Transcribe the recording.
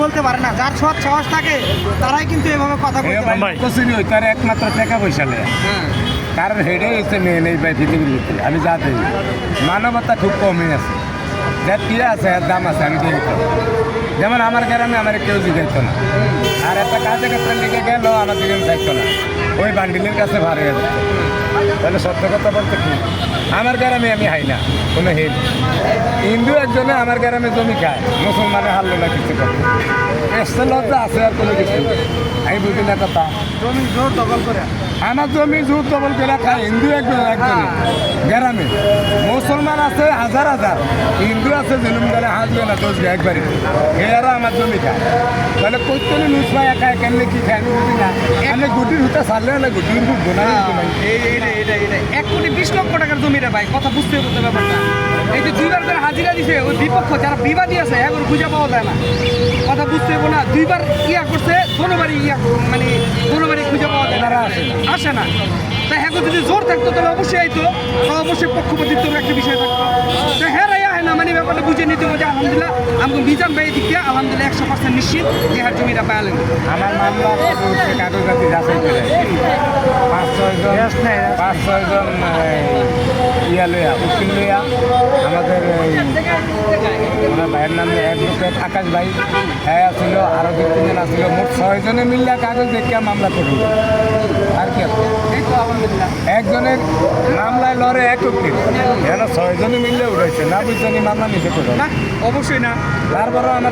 বলতে পারে না, যার সৎ সাহস থাকে তারাই কিন্তু এভাবে কথা বলতে পারে। তার একমাত্র টাকা পয়সা নেই, কারণ হেডে হচ্ছে মেয়ে নেই ভাই পৃথিবীর ভিতরে। আমি যা দেখি মানবতা খুব কমই আছে, যা টিয়া আছে এর দাম আছে আমি দেখি। যেমন আমার গ্রামে আমার কেউ জিগাইতো না, আর একটা কাজে ক্ষেত্রে লিখে গেল আমার দিকে চাইতো না, ওই বান্ডিলের কাছে ভাড়া যেত। তাহলে সত্য কথা বলতে কি আমার গ্রামে আমি হাই না কোনো হেড। হিন্দু একজনে আমার গ্রামে জমি খায়, মুসলমানে হারলো না কিছু কথা, এসে লজ্জা আছে আর কোনো কিছু। আমি বুঝি না কথা, জমি জোর দখল করে আমার জমি জোর দখল করে খায় হিন্দু একজনে গ্রামে। মুসলমান আছে হাজার হাজার, হিন্দু আছে জুলুম করে হাসবে না দোষ একবারই, এরা আমার জমি খায়। তাহলে কোথাও লুজ পায় একা কেমনি কি খায় আমি বুঝি না। আমি গুটির হুটা ছাড়লে না গুটির হুট বোনা 1,20,00,000 টাকার জমিটা ভাই, কথা বুঝতে বুঝতে ব্যাপারটা। এই যে 2বার করে হাজিরা দিছে ওই বিপক্ষ যারা বিবাদী আছে এখন খুঁজে পাওয়া যায় না, কথা বুঝতে হবো না। 2বার ইয়া করছে, কোনোবারই মানে কোনোবারই খুঁজে পাওয়া যায় না, আসে না। তাই হ্যাঁ যদি জোর থাকতো তাহলে অবশ্যই আইতো, অবশ্যই পক্ষপাতিত্বের একটা বিষয় থাকতো। তাই হ্যাঁ রাই হয় না, মানে ব্যাপারটা বুঝে নিতে হবে যে আলহামদুলিল্লাহ আমাকে মিজান ভাই দিক দিয়ে আলহামদুলিল্লাহ 100% নিশ্চিত যে হার জমিটা পাইলেন। আমার মামলা কাগজাতি যাচাই করে 5-6 জন ইয়া লইয়া উকিল লইয়া আমাদের আমার ভাইয়ের নামে অ্যাডভোকেট আকাশ ভাই হ্যাঁ আসছিল, আরও 2-3 জন আসছিল, মোট 6 জনে মিললে কাগজ দেখিয়া মামলা করল। আর কি আছে একজনের মামলায় লড়ে এক উকিল, যেন 6 জনে মিললে উঠেছে না, 2 জনই মামলা নিতে করবে না অবশ্যই না। তারপরও আমার